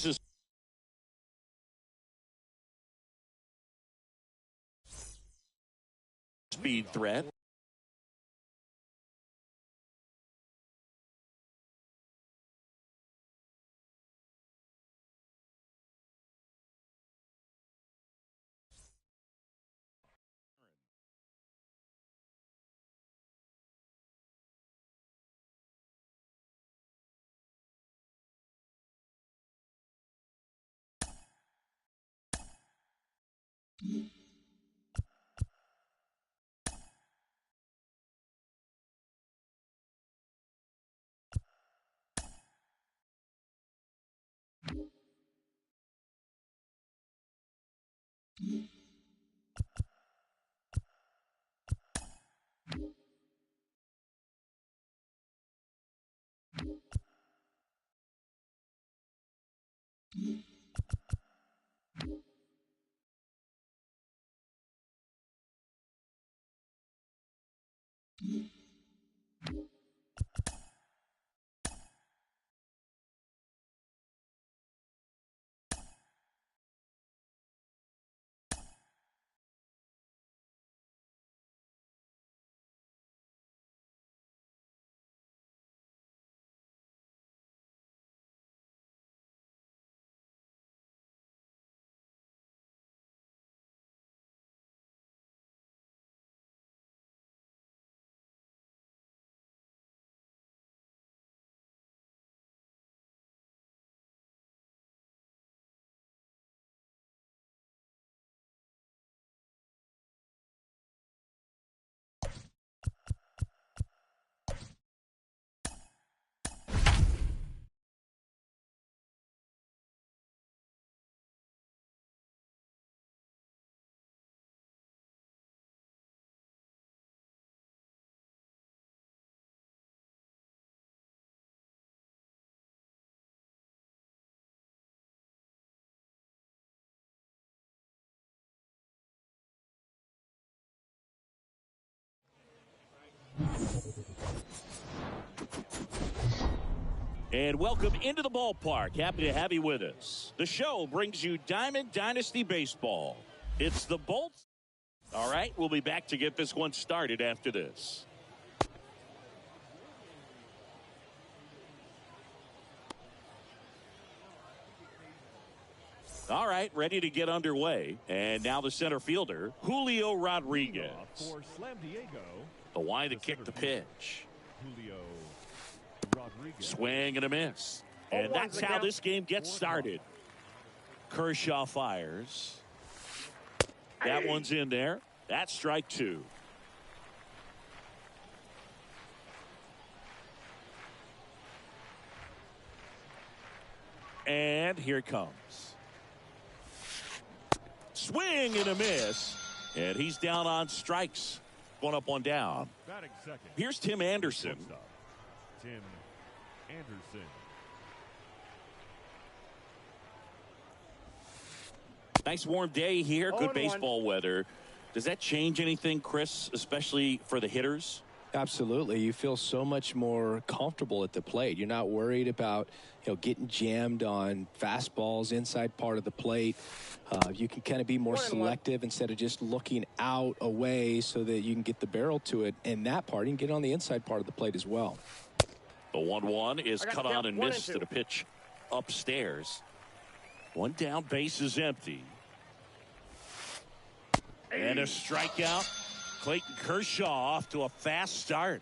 Here's his speed threat. And welcome into the ballpark. Happy to have you with us. The show brings you Diamond Dynasty Baseball. It's the Bolts. All right, we'll be back to get this one started after this. All right, ready to get underway. And now the center fielder, Julio Rodriguez. For Slam Diego, The wide to kick the pitch. Julio Rodriguez. Swing and a miss. And that's how this game gets started. Kershaw fires. That one's in there. That's strike two. And here it comes. Swing and a miss. And he's down on strikes. One up, one down. Batting second. Here's Tim Anderson. Tim Anderson. Nice warm day here. Good baseball weather. Does that change anything, Chris, especially for the hitters? Absolutely. You feel so much more comfortable at the plate. You're not worried about, getting jammed on fastballs inside part of the plate. You can kind of be more selective instead of just looking out away so that you can get the barrel to it. And that part, you can get on the inside part of the plate as well. The 1-1 is cut on and missed to the pitch upstairs. One down, base is empty. And a strikeout. Clayton Kershaw off to a fast start.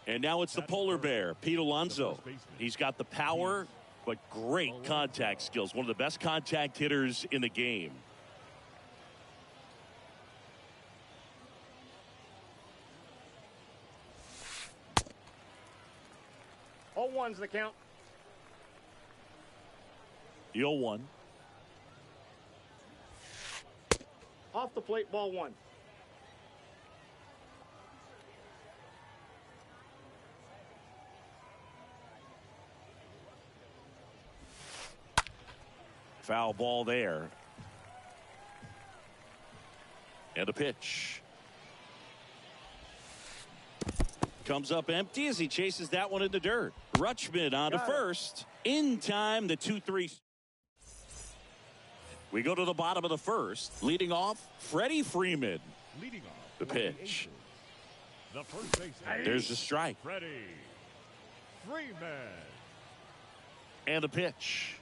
And now it's the polar bear, Pete Alonso. He's got the power, but great contact skills. One of the best contact hitters in the game. All one's the count. The 0-1. Off the plate, ball one. Foul ball there. And the pitch. Comes up empty as he chases that one in the dirt. Rutschman on to first. In time, the 2-3. We go to the bottom of the first. Leading off, Freddie Freeman. Leading off The for pitch. Aces, the first baseman. There's the strike. Freddie Freeman. And the pitch.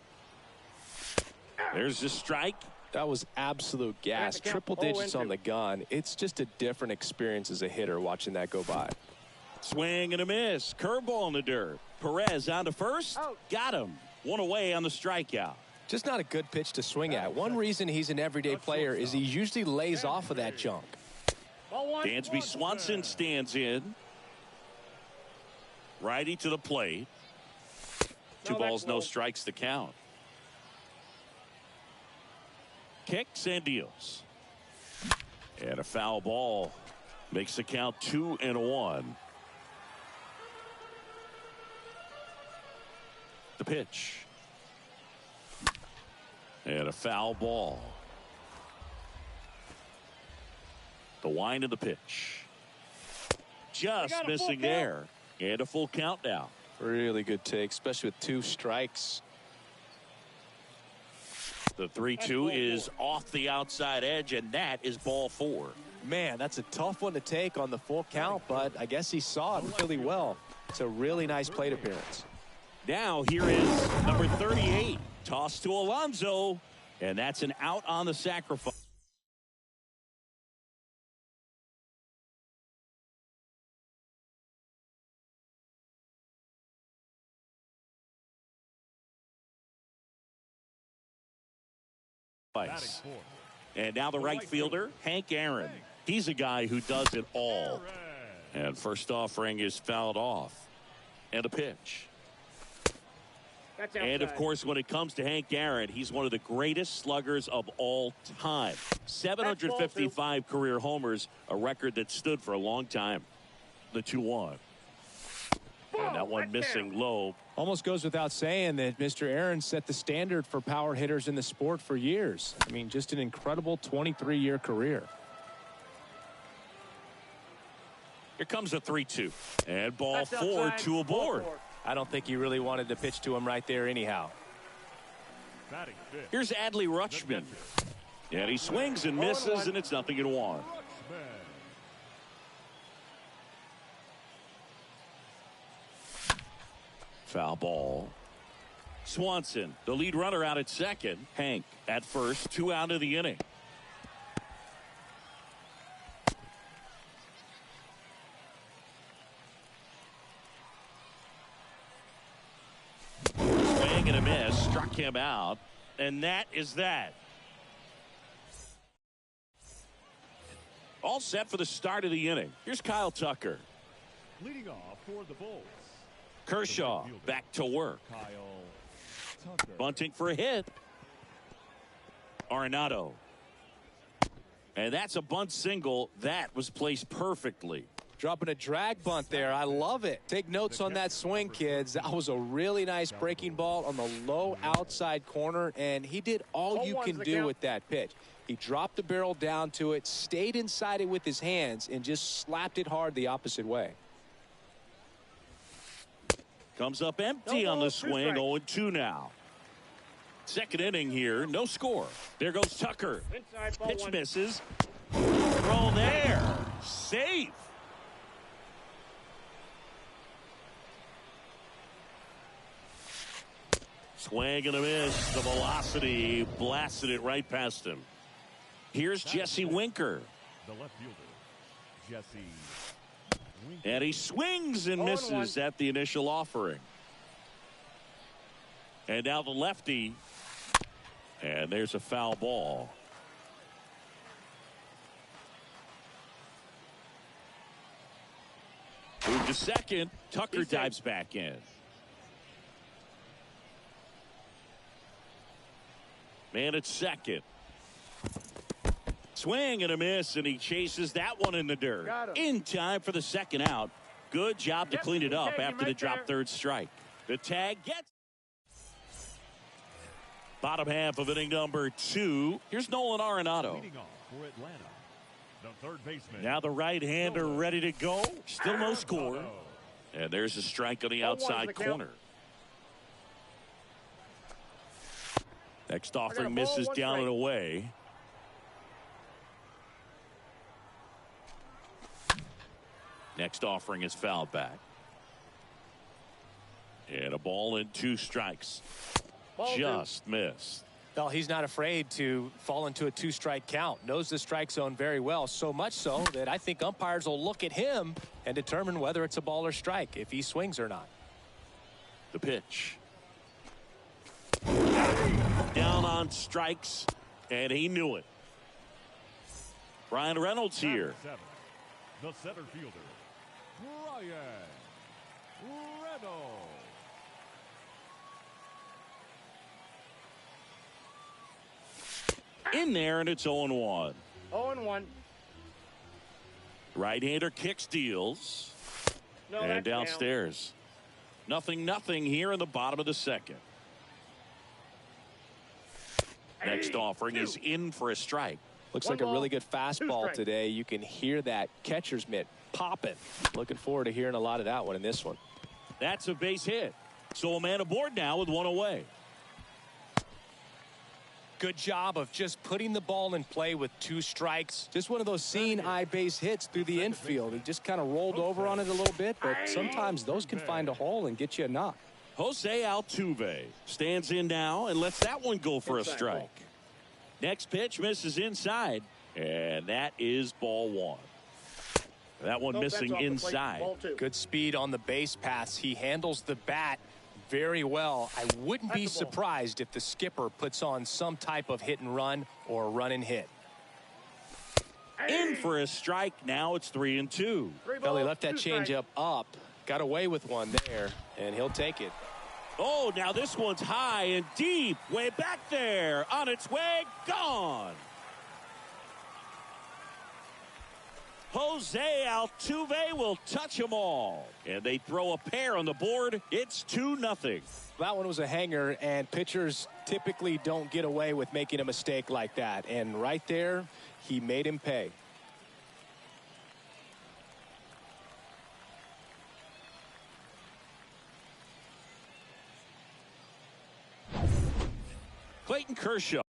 There's the strike. That was absolute gas. Triple digits on the gun. It's just a different experience as a hitter watching that go by. Swing and a miss. Curveball in the dirt. Perez on to first. Got him. One away on the strikeout. Just not a good pitch to swing at. One reason he's an everyday player is he usually lays off of that junk. Dansby Swanson stands in. Righty to the plate. Two balls, no strikes to count. Kicks and deals. And a foul ball makes the count 2-1. The pitch. And a foul ball. The wind of the pitch. Just missing there. And a full count now. Really good take, especially with 2 strikes. The 3-2 is off the outside edge, and that is ball 4. Man, that's a tough one to take on the full count, but I guess he saw it really well. It's a really nice plate appearance. Now here is number 38. Toss to Alonso, and that's an out on the sacrifice. And now the right fielder, Hank Aaron. He's a guy who does it all. And first offering is fouled off. And a pitch. And, of course, when it comes to Hank Aaron, he's one of the greatest sluggers of all time. 755 career homers, a record that stood for a long time. The 2-1. And that one missing low. Almost goes without saying that Mr. Aaron set the standard for power hitters in the sport for years. I mean, just an incredible 23-year career. Here comes a 3-2. And ball 4, 2 aboard. I don't think he really wanted to pitch to him right there anyhow. Here's Adley Rutschman. And he swings and misses, and it's 0-1. Foul ball. Swanson, the lead runner, out at second. Hank at first, 2 out of the inning. Swing and a miss, struck him out, and that is that. All set for the start of the inning. Here's Kyle Tucker. Leading off for the Bulls. Kershaw back to work. Kyle Tucker. Bunting for a hit. Arenado. And that's a bunt single. That was placed perfectly. Dropping a drag bunt there. I love it. Take notes on that swing, kids. That was a really nice breaking ball on the low outside corner, and he did all you can do with that pitch. He dropped the barrel down to it, stayed inside it with his hands, and just slapped it hard the opposite way. Comes up empty on the swing. 0-2 now. Second inning here. No score. There goes Tucker. Pitch misses. Throw there. Safe. Swing and a miss. The velocity blasted it right past him. Here's Jesse Winker. The left fielder, Jesse. And he swings and misses at the initial offering. And now the lefty. And there's a foul ball. Move to second. Tucker dives back in. Man at second. Swing and a miss, and he chases that one in the dirt. In time for the second out. Good job to clean it up after the drop third strike. The tag gets. Bottom half of inning number 2. Here's Nolan Arenado. Leading off for Atlanta, the third baseman. Now the right-hander ready to go. Still no score. And there's a strike on the outside corner. Next I got a offering ball, misses one down strike. and away. Next offering is fouled back. And a ball and 2 strikes. Ball Just missed. Well, he's not afraid to fall into a 2-strike count. Knows the strike zone very well, so much so that I think umpires will look at him and determine whether it's a ball or strike, if he swings or not. The pitch. Down on strikes, and he knew it. Brian Reynolds here. 7. The center fielder, Brian Reynolds. In there, and it's 0-1. 0-1. Right-hander kicks, deals. No, And that's downstairs. 0-0 here in the bottom of the second. Next offering is in for a strike. Looks One like a ball, really good 2 fastball strikes. today. You can hear that catcher's mitt popping. Looking forward to hearing a lot of that one in this one. That's a base hit. So a man aboard now with 1 away. Good job of just putting the ball in play with 2 strikes. Just one of those seeing eye base hits through the infield. He just kind of rolled over on it a little bit, but sometimes those can find a hole and get you a knock. Jose Altuve stands in now and lets that one go for a Inside strike. ball. Next pitch misses inside, and that is ball 1. That one No, that's missing off the plate. inside. Ball 2. Good speed on the base pass. He handles the bat very well. I wouldn't be That's the ball. surprised if the skipper puts on some type of hit and run or run and hit. In for a strike. Now it's 3-2. 3 Well, he balls, left that 2 strikes. changeup up, got away with one there, and he'll take it. Oh, now this one's high and deep. Way back there. On its way. Gone. Jose Altuve will touch them all. And they throw a pair on the board. It's 2-0. That one was a hanger, and pitchers typically don't get away with making a mistake like that. And right there, he made him pay. Clayton Kershaw.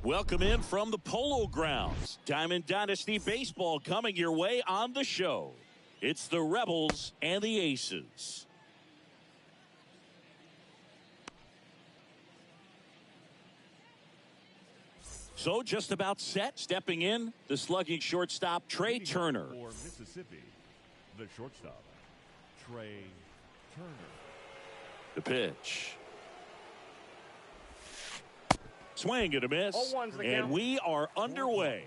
Welcome in from the Polo Grounds. Diamond Dynasty Baseball coming your way on the show. It's the Rebels and the Aces. So just about set. Stepping in, the slugging shortstop, Trey Turner. For Mississippi, the shortstop, Trey Turner. The pitch. Swing and a miss. 0-1's the And count. we are underway.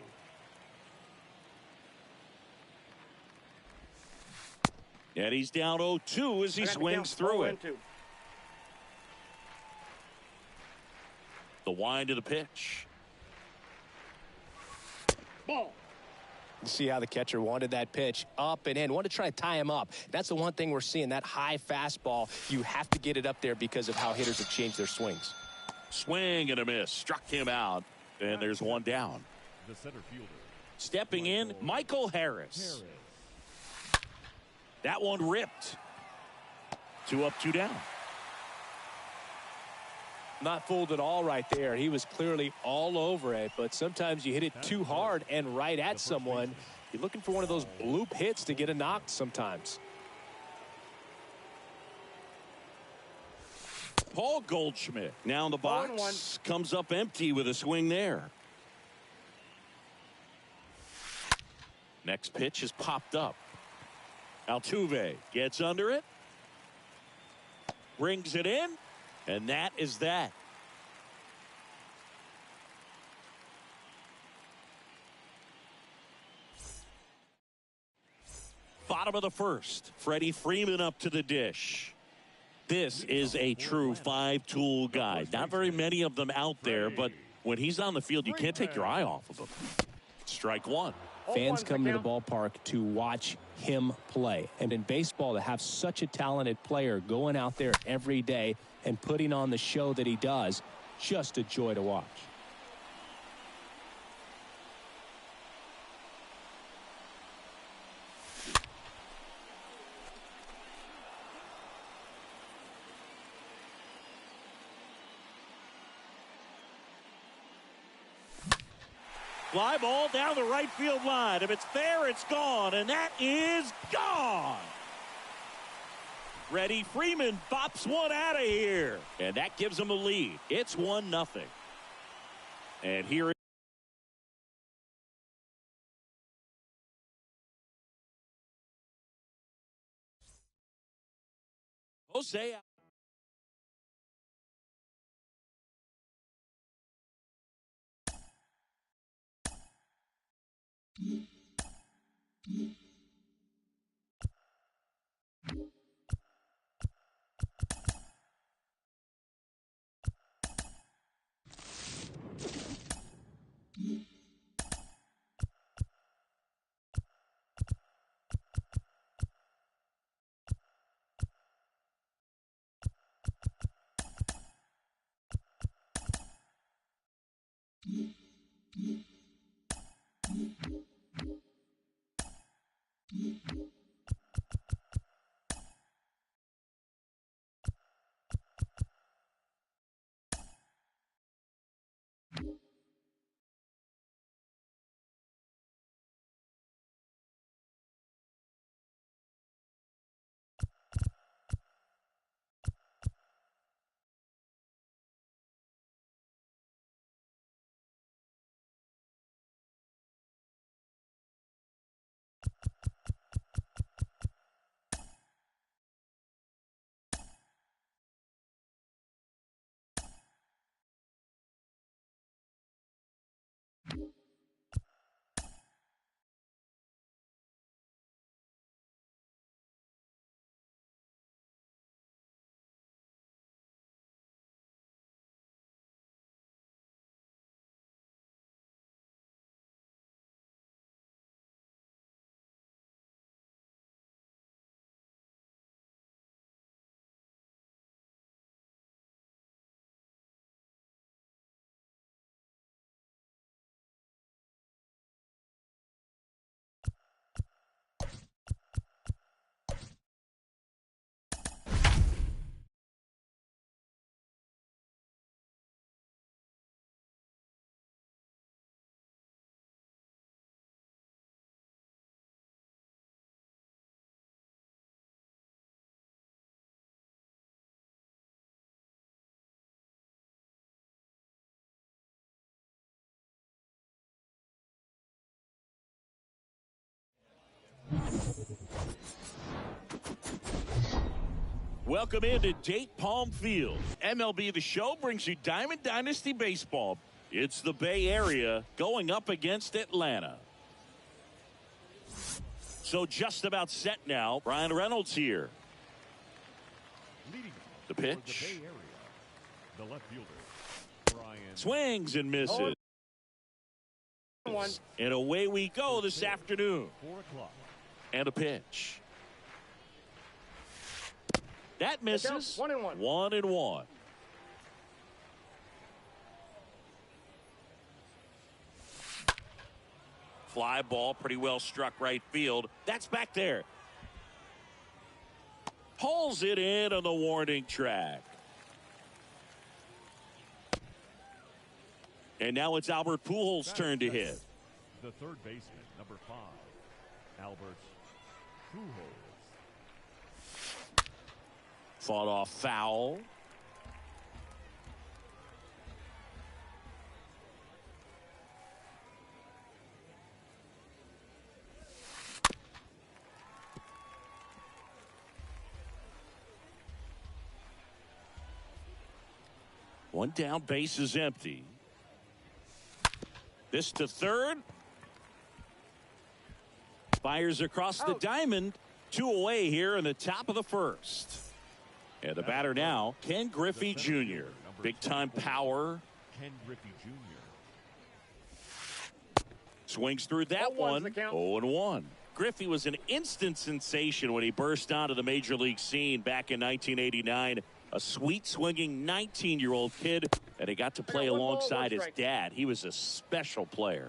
And he's down 0-2 as he swings through it. 0-2. The wind of the pitch. Ball. You see how the catcher wanted that pitch up and in. Wanted to try to tie him up. That's the one thing we're seeing, that high fastball. You have to get it up there because of how hitters have changed their swings. Swing and a miss. Struck him out. And there's one down. The center fielder, Stepping in, Michael Harris. That one ripped. 2 up, 2 down. Not fooled at all right there. He was clearly all over it, but sometimes you hit it too hard and right at someone. You're looking for one of those bloop hits to get a knock sometimes. Paul Goldschmidt now in the box. 0-1. Comes up empty with a swing there. Next pitch is popped up. Altuve gets under it. Brings it in. And that is that. Bottom of the first. Freddie Freeman up to the dish. This is a true 5-tool guy. Not very many of them out there, but when he's on the field, you can't take your eye off of him. Strike one. Fans 0-1's the come to the count. ballpark to watch him play. And in baseball, to have such a talented player going out there every day and putting on the show that he does, just a joy to watch. Fly ball down the right field line. If it's there, it's gone. And that is gone. Freddie Freeman bops one out of here. And that gives him a lead. It's 1-0. And here Jose. Welcome into Date Palm Field. MLB The Show brings you Diamond Dynasty Baseball. It's the Bay Area going up against Atlanta. So just about set now. Ryan Reynolds here. Leading The for the pitch. Bay Area, the left fielder, Brian. Swings and misses. One. And away we go this afternoon. 4 o'clock. And a pitch. That misses. 1-1. 1-1. Fly ball, pretty well struck right field. That's back there. Pulls it in on the warning track. And now it's Albert Pujols' turn to hit. The third baseman, number 5, Albert Pujols. Fought off foul. One down, base is empty. This to third. Fires across the diamond. 2 away here in the top of the first. And the batter now, Ken Griffey Jr. Big time power. Ken Griffey Jr. Swings through that 0-1's one. the count. 0-1. Griffey was an instant sensation when he burst onto the major league scene back in 1989. A sweet swinging 19-year-old kid, and he got to play 1 ball, 1 alongside his strike. dad. He was a special player.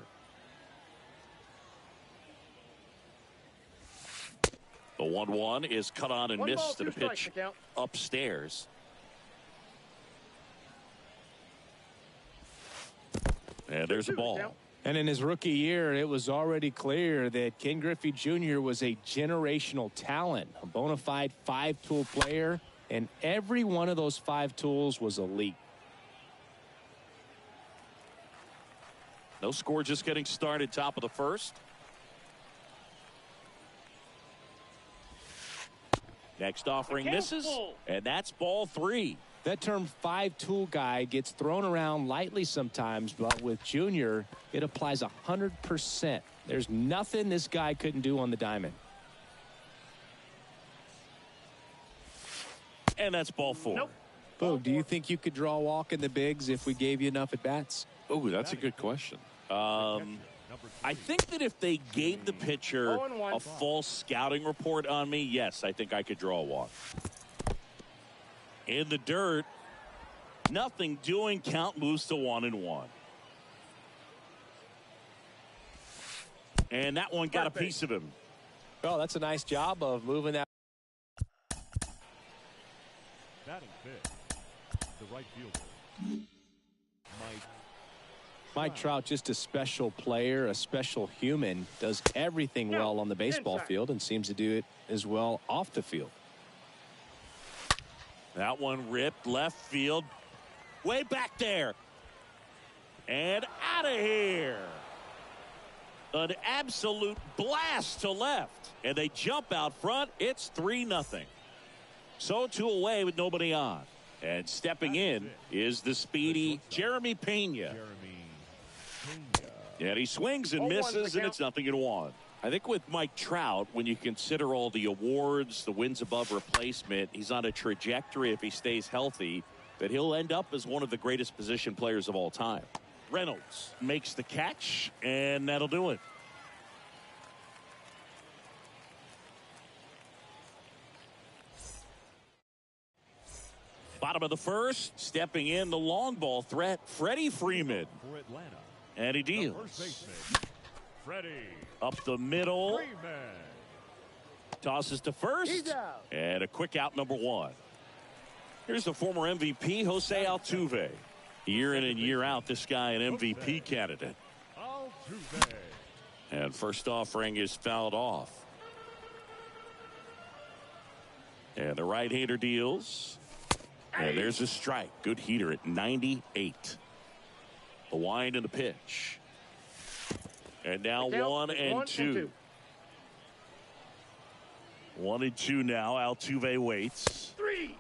The 1-1 is cut on and 1 ball, missed to 2 the strikes pitch the count. upstairs. And there's a 2 the ball. count. And in his rookie year, it was already clear that Ken Griffey Jr. was a generational talent, a bona fide 5-tool player, and every one of those 5 tools was elite. No score, just getting started, top of the first. Next offering misses, and that's ball 3. That term 5-tool guy gets thrown around lightly sometimes, but with Junior, it applies 100%. There's nothing this guy couldn't do on the diamond. And that's ball 4. Nope. Boog, do you think you could draw a walk in the bigs if we gave you enough at bats? Oh, that's a good question. Number I 3, think that if they gave the pitcher 0-1. a false scouting report on me, yes, I think I could draw a walk. In the dirt, nothing doing. Count moves to 1-1. And that one got a piece of him. Well, that's a nice job of moving that. batting fifth, the right fielder, Mike Trout, just a special player, a special human, does everything well on the baseball field and seems to do it as well off the field. That one ripped left field. Way back there. And out of here. An absolute blast to left. And they jump out front. It's 3-0. So 2 away with nobody on. And stepping in is the speedy Jeremy Pena. Jeremy Pena. And he swings and 0-1's the misses, and count. it's 0-1. I think with Mike Trout, when you consider all the awards, the wins above replacement, he's on a trajectory, if he stays healthy, that he'll end up as one of the greatest position players of all time. Reynolds makes the catch, and that'll do it. Bottom of the first, stepping in the long ball threat, Freddie Freeman. For Atlanta, And he the first deals. baseman, Freddie Up the middle. Freeman. Tosses to first. He's out. And a quick out, number 1. Here's the former MVP, Jose Altuve. Year in and year out, this guy an MVP candidate. Altuve. And first offering is fouled off. And the right-hander deals. And there's a strike. Good heater at 98. The wind and the pitch. And now The count 1 is and 1 and 2. 1-2 now. Altuve waits.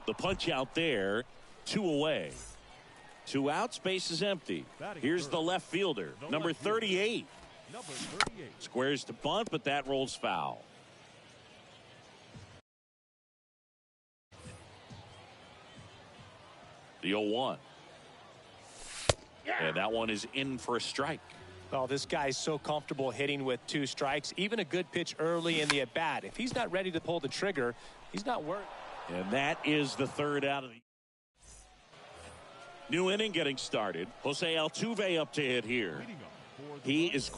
The punch out there. 2 away. 2 outs. Base is empty. Here's the left fielder, number 38. Number 38. Squares to bunt, but that rolls foul. The 0-1. And that one is in for a strike. Well, this guy's so comfortable hitting with 2 strikes. Even a good pitch early in the at-bat. If he's not ready to pull the trigger, he's not worried. And that is the 3rd out of the new inning getting started. Jose Altuve up to hit here. He is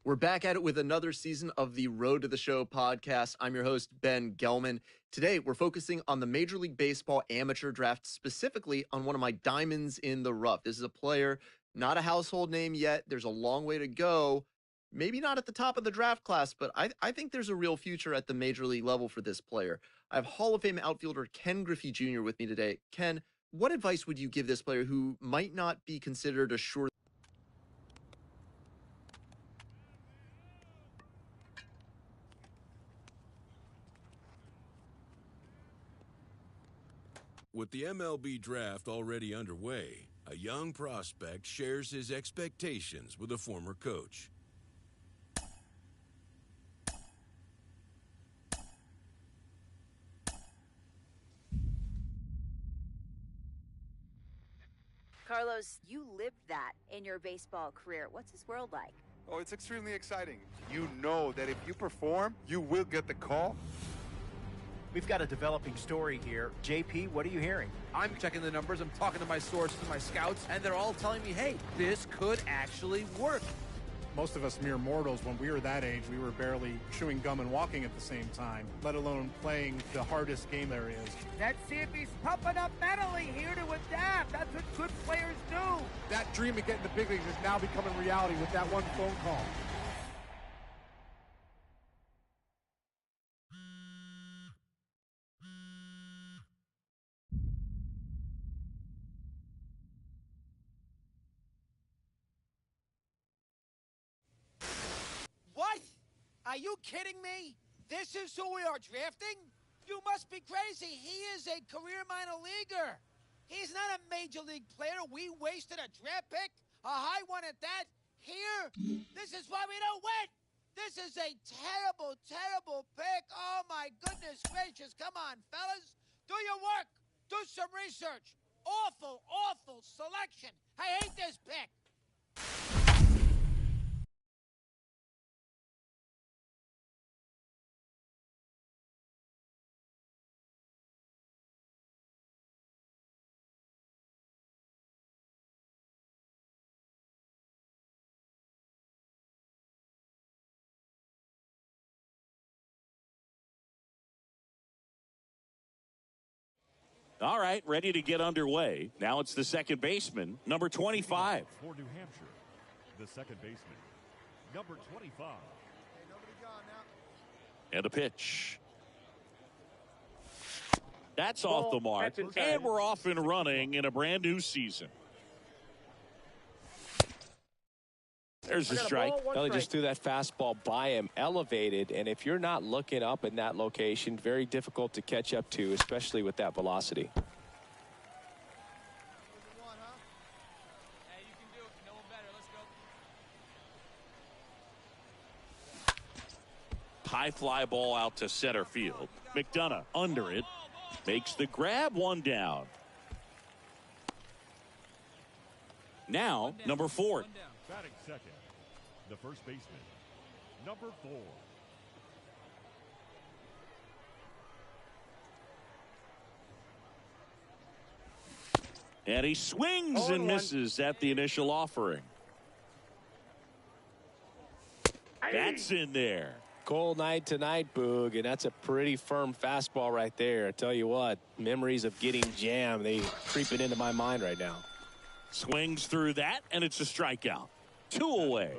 We're back at it with another season of the Road to the Show podcast. I'm your host, Ben Gelman. Today, we're focusing on the Major League Baseball amateur draft, specifically on one of my diamonds in the rough. This is a player, not a household name yet. There's a long way to go. Maybe not at the top of the draft class, but I think there's a real future at the Major League level for this player. I have Hall of Fame outfielder Ken Griffey Jr. with me today. Ken, what advice would you give this player who might not be considered a sure? With the MLB draft already underway, a young prospect shares his expectations with a former coach. Carlos, you lived that in your baseball career. What's this world like? Oh, it's extremely exciting. You know that if you perform, you will get the call. We've got a developing story here. JP, what are you hearing? I'm checking the numbers, I'm talking to my sources, my scouts, and they're all telling me, hey, this could actually work. Most of us mere mortals, when we were that age, we were barely chewing gum and walking at the same time, let alone playing the hardest game there is. Let's see if he's pumping up mentally here to adapt. That's what good players do. That dream of getting the big leagues is now becoming reality with that one phone call. What? Are you kidding me? This is who we are drafting? You must be crazy. He is a career minor leaguer. He's not a major league player. We wasted a draft pick, a high one at that. Here, this is why we don't win. This is a terrible, terrible pick. Oh, my goodness gracious. Come on, fellas. Do your work. Do some research. Awful, awful selection. I hate this pick. All right, ready to get underway. Now it's the second baseman, number 25. For New Hampshire, the second baseman, number 25. And a pitch. That's off the mark. And we're off and running in a brand new season. There's a strike. Well, he just threw that fastball by him, elevated, and if you're not looking up in that location, very difficult to catch up to, especially with that velocity. High fly ball out to center field. McDonough under it. Makes the grab, one down. Now, number 4. Batting second, the first baseman, number 4. And he swings and misses at the initial offering. That's in there. Cold night tonight, Boog, and that's a pretty firm fastball right there. I tell you what, memories of getting jammed, they creeping into my mind right now. Swings through that, and it's a strikeout. 2 away.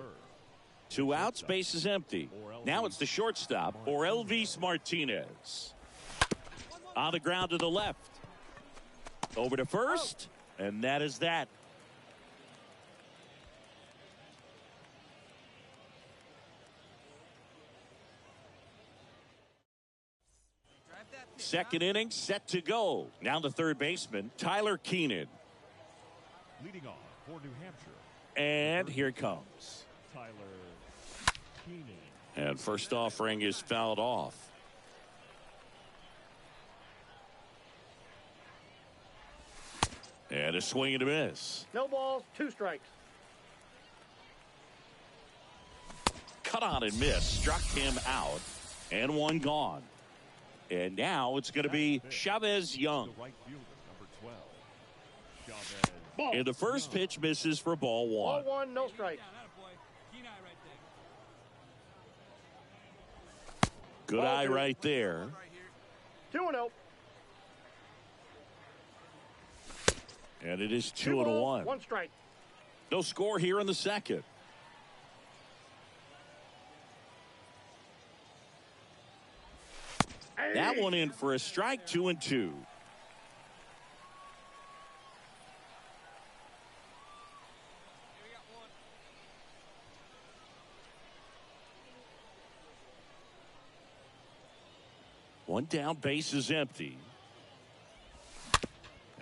2 outs, base is empty. Now it's the shortstop, Orelvis Martinez. On the ground to the left. Over to first, and that is that. Second inning set to go. Now the third baseman, Tyler Keenan. Leading off for New Hampshire. And here it comes. Tyler Keenan. And first offering is fouled off. And a swing and a miss. No balls, 2 strikes. Cut on and miss. Struck him out. And 1 gone. And now it's going to be Chavez Young. Right fielder, number 12. Chavez. And the first pitch misses for ball 1. Ball 1, no strikes. Good eye right there. 2-0. And it is 2-1. 1 strike. No score here in the second. That one in for a strike, 2-2. One down, base is empty.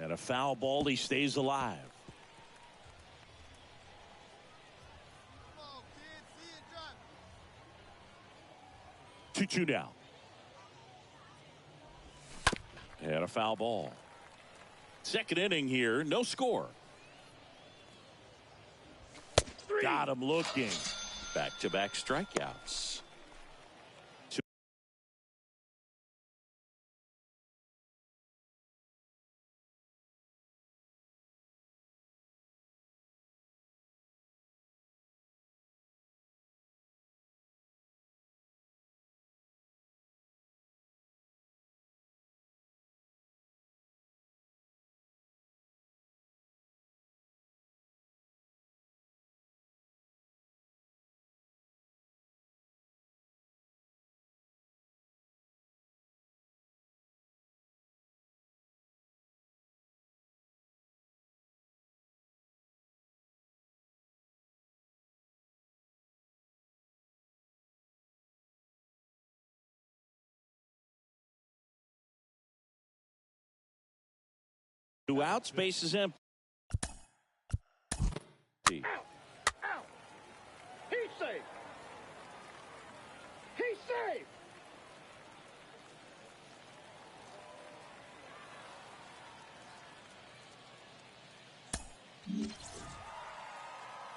And a foul ball, he stays alive. Come on, kid, 2-2 now. And a foul ball. Second inning here, no score. 3. Got him looking. Back-to-back strikeouts. Two outs, base is empty. Ow! Ow! He's safe! He's safe!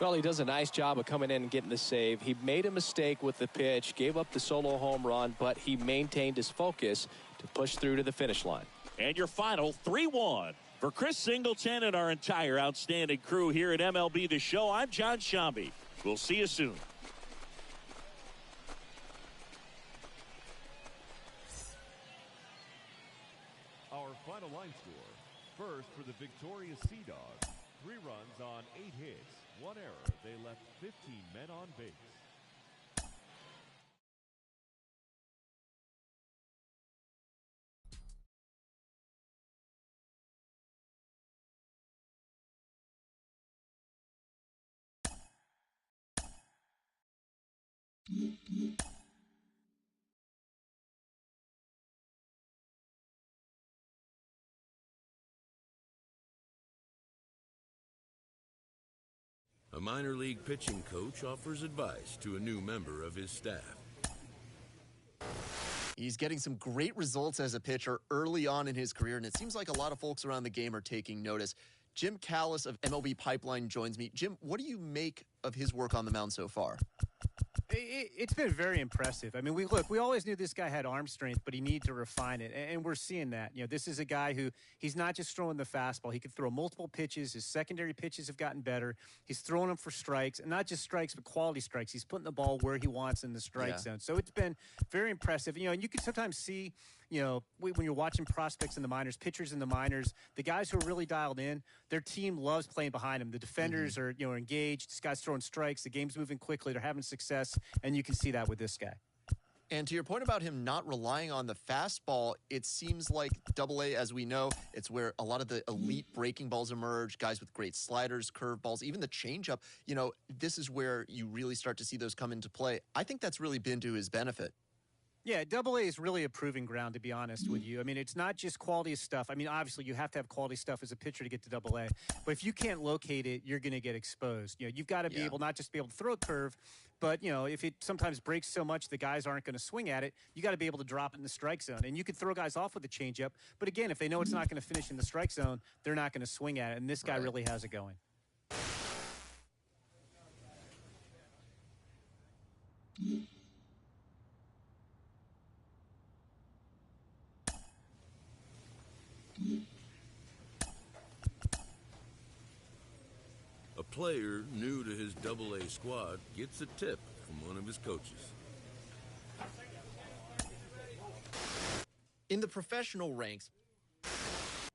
Well, he does a nice job of coming in and getting the save. He made a mistake with the pitch, gave up the solo home run, but he maintained his focus to push through to the finish line. And your final 3-1. For Chris Singleton and our entire outstanding crew here at MLB The Show, I'm John Shambi. We'll see you soon. Our final line score. First for the victorious Sea Dogs. 3 runs on 8 hits, 1 error. They left 15 men on base. A minor league pitching coach offers advice to a new member of his staff. He's getting some great results as a pitcher early on in his career, and it seems like a lot of folks around the game are taking notice. Jim Callis of MLB Pipeline joins me. Jim, what do you make of his work on the mound so far? It's been very impressive. I mean, we always knew this guy had arm strength, but he needed to refine it, and we're seeing that. You know, this is a guy who he's not just throwing the fastball. He can throw multiple pitches. His secondary pitches have gotten better. He's throwing them for strikes, and not just strikes, but quality strikes. He's putting the ball where he wants in the strike zone. So it's been very impressive. You know, and you can sometimes see, you know, when you're watching prospects in the minors, pitchers in the minors, the guys who are really dialed in, their team loves playing behind them. The defenders are, you know, engaged. This guy's throwing strikes. The game's moving quickly. They're having success, and you can see that with this guy. And to your point about him not relying on the fastball, it seems like Double-A, as we know, it's where a lot of the elite breaking balls emerge, guys with great sliders, curveballs, even the changeup. You know, this is where you really start to see those come into play. I think that's really been to his benefit. Yeah, Double-A is really a proving ground, to be honest with you. I mean, it's not just quality stuff. I mean, obviously, you have to have quality stuff as a pitcher to get to Double-A. But if you can't locate it, you're going to get exposed. You know, you've got to be able not just be able to throw a curve, but, you know, if it sometimes breaks so much the guys aren't going to swing at it, you got to be able to drop it in the strike zone. And you can throw guys off with a changeup. But, again, if they know it's not going to finish in the strike zone, they're not going to swing at it. And this guy really has it going. A player new to his Double-A squad gets a tip from one of his coaches. In the professional ranks,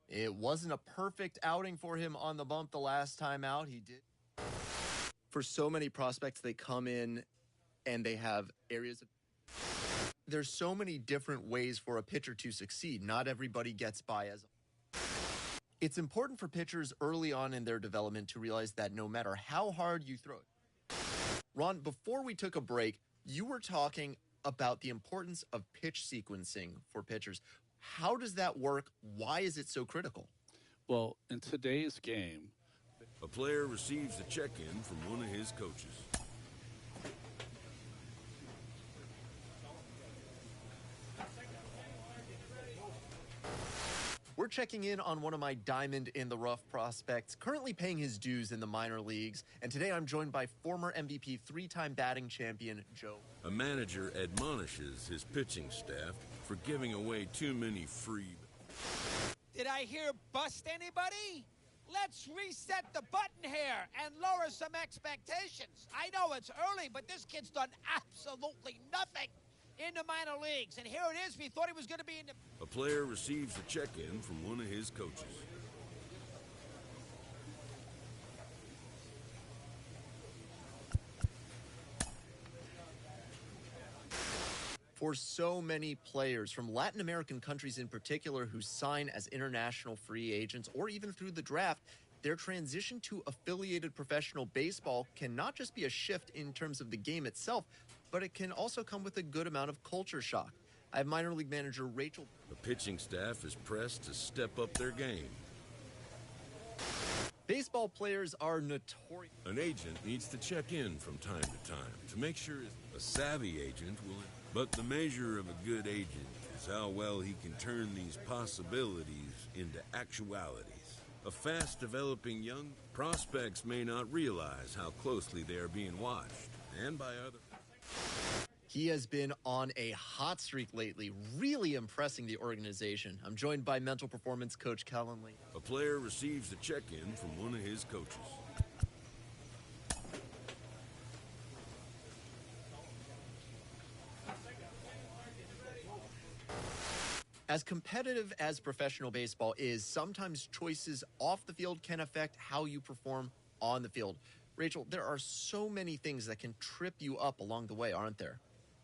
it wasn't a perfect outing for him on the bump the last time out. He did. For so many prospects, they come in and they have areas of... There's so many different ways for a pitcher to succeed. Not everybody gets by as... It's important for pitchers early on in their development to realize that no matter how hard you throw it. Ron, before we took a break, you were talking about the importance of pitch sequencing for pitchers. How does that work? Why is it so critical? Well, in today's game, a player receives a check-in from one of his coaches. We're checking in on one of my diamond in the rough prospects, currently paying his dues in the minor leagues. And today I'm joined by former MVP, three-time batting champion, Joe. A manager admonishes his pitching staff for giving away too many free... Did I hear bust anybody? Let's reset the button here and lower some expectations. I know it's early, but this kid's done absolutely nothing in the minor leagues. And here it is. We thought he was going to be in the... A player receives a check-in from one of his coaches. For so many players from Latin American countries in particular who sign as international free agents or even through the draft, their transition to affiliated professional baseball can not just be a shift in terms of the game itself, but it can also come with a good amount of culture shock. I have minor league manager Rachel. The pitching staff is pressed to step up their game. Baseball players are notorious. An agent needs to check in from time to time to make sure a savvy agent will... But the measure of a good agent is how well he can turn these possibilities into actualities. A fast-developing young prospects may not realize how closely they are being watched, and by other... He has been on a hot streak lately, really impressing the organization. I'm joined by mental performance coach Kellen Lee. A player receives a check-in from one of his coaches. As competitive as professional baseball is, sometimes choices off the field can affect how you perform on the field. Rachel, there are so many things that can trip you up along the way, aren't there?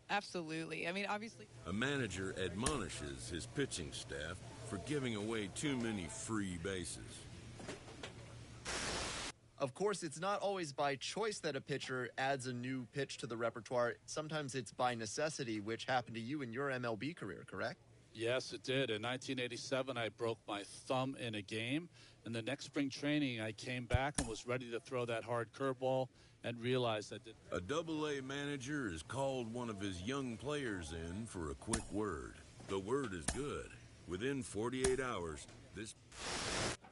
Absolutely. I mean, obviously... A manager admonishes his pitching staff for giving away too many free bases. Of course, it's not always by choice that a pitcher adds a new pitch to the repertoire. Sometimes it's by necessity, which happened to you in your MLB career, correct? Yes, it did. In 1987, I broke my thumb in a game. And the next spring training, I came back and was ready to throw that hard curveball and realized that a Double-A manager has called one of his young players in for a quick word. The word is good. Within 48 hours, this...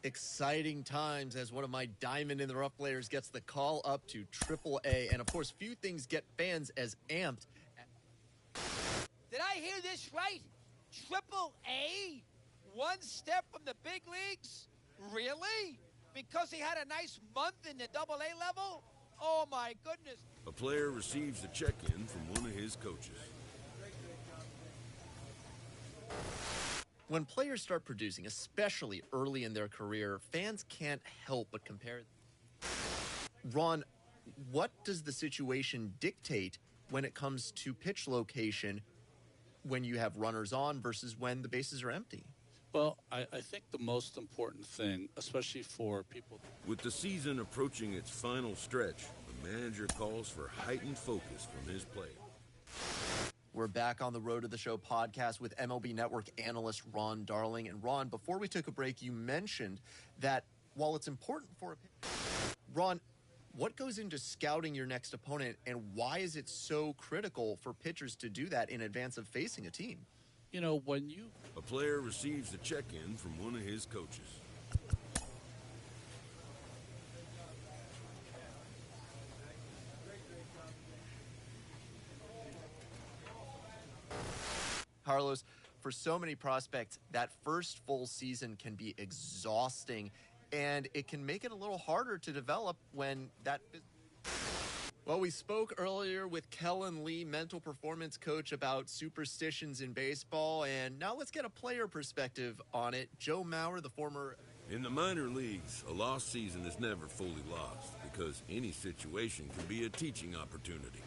Exciting times as one of my diamond in the rough players gets the call up to Triple-A. And of course, few things get fans as amped. Did I hear this right? Triple-A? One step from the big leagues? Really? Because he had a nice month in the Double-A level? Oh my goodness. A player receives a check-in from one of his coaches. When players start producing, especially early in their career, fans can't help but compare. Ron, what does the situation dictate when it comes to pitch location when you have runners on versus when the bases are empty? Well, I think the most important thing, especially for people... With the season approaching its final stretch, the manager calls for heightened focus from his players. We're back on the Road to the Show podcast with MLB Network analyst Ron Darling. And Ron, before we took a break, you mentioned that while it's important for a... Ron, what goes into scouting your next opponent, and why is it so critical for pitchers to do that in advance of facing a team? You know, when you... A player receives a check-in from one of his coaches. Carlos, for so many prospects, that first full season can be exhausting, and it can make it a little harder to develop when that... Well, we spoke earlier with Kellen Lee, mental performance coach, about superstitions in baseball, and now let's get a player perspective on it. Joe Mauer, the former... In the minor leagues, a lost season is never fully lost because any situation can be a teaching opportunity.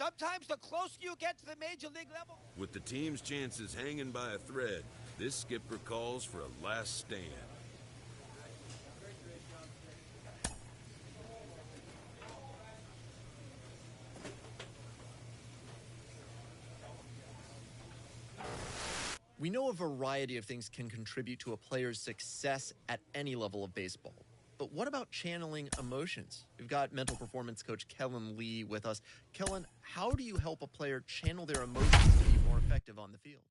Sometimes the closer you get to the major league level. With the team's chances hanging by a thread, this skipper calls for a last stand. We know a variety of things can contribute to a player's success at any level of baseball. But what about channeling emotions? We've got mental performance coach Kellen Lee with us. Kellen, how do you help a player channel their emotions to be more effective on the field?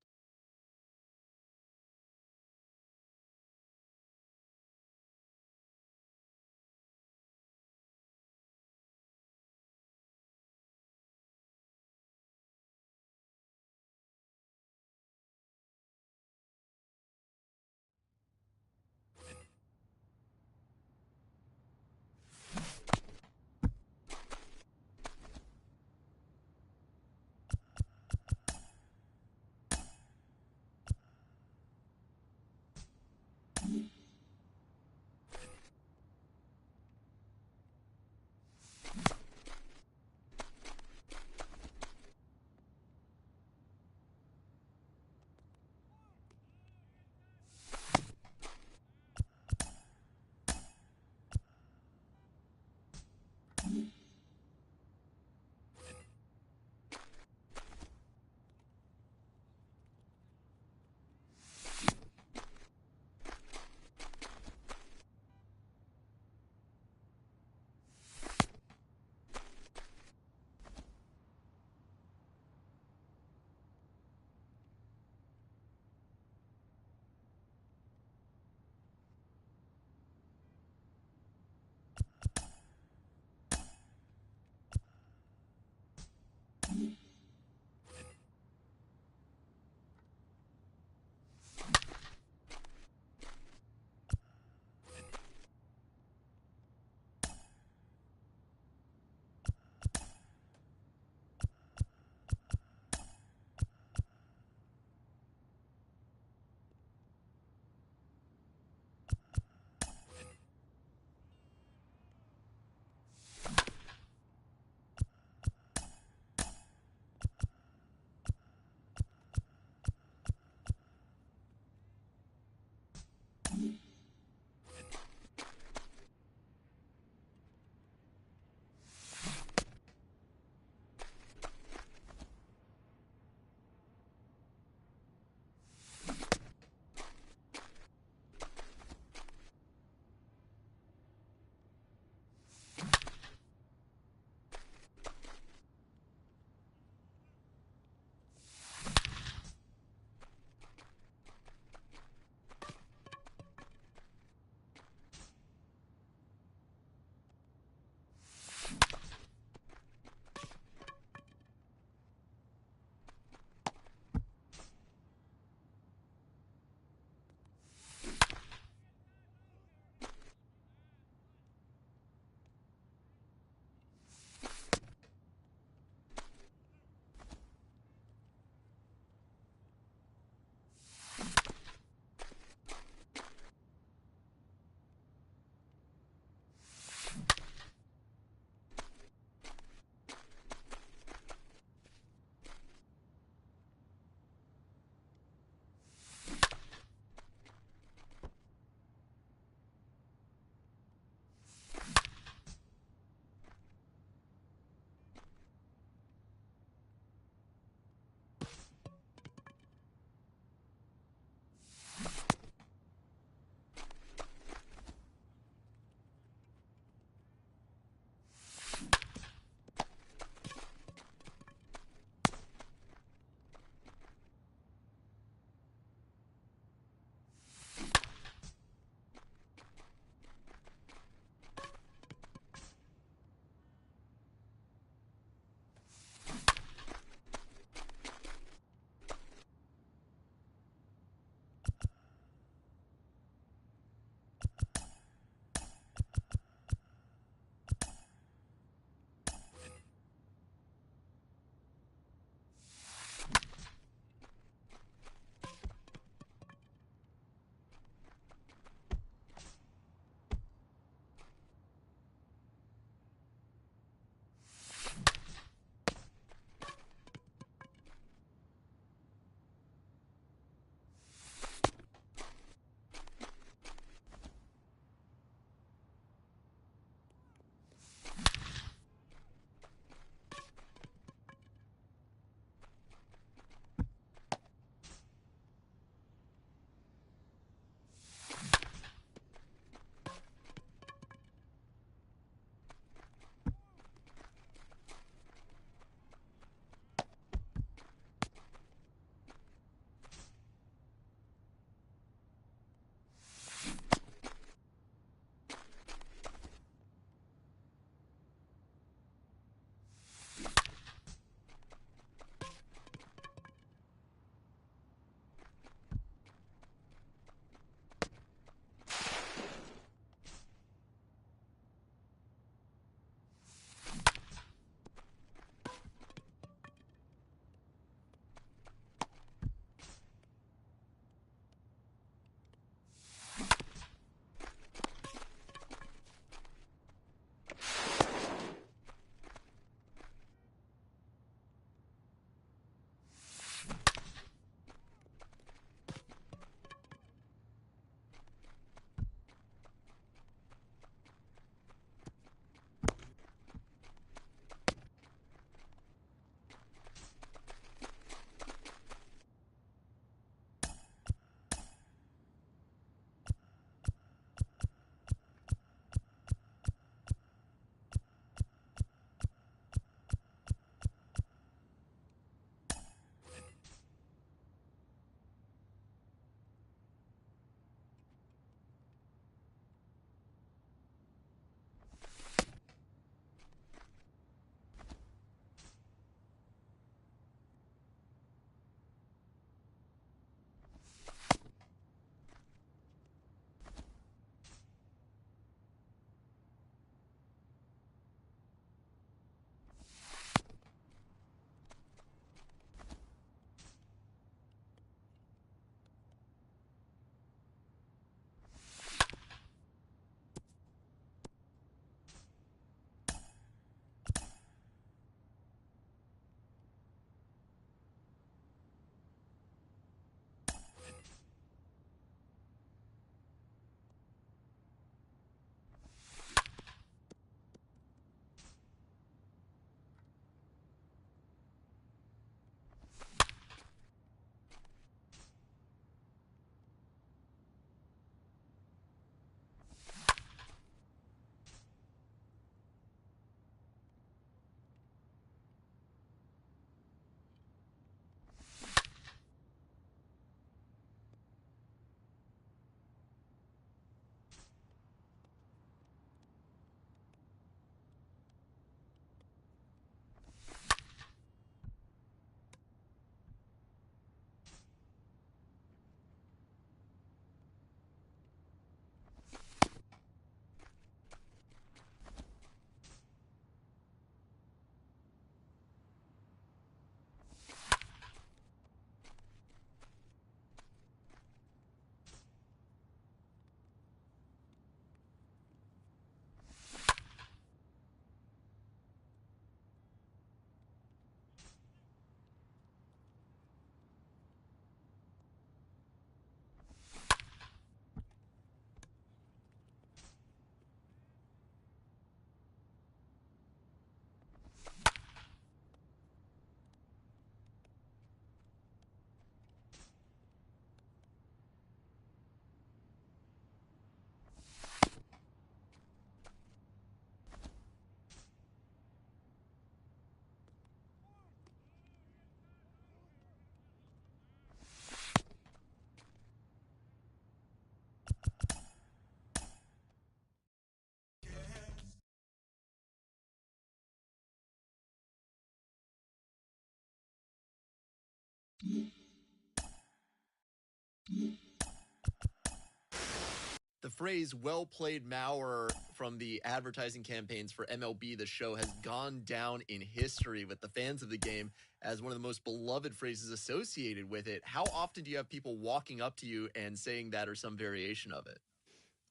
phrase "well played, Maurer" from the advertising campaigns for MLB The Show has gone down in history with the fans of the game as one of the most beloved phrases associated with it. How often do you have people walking up to you and saying that or some variation of it?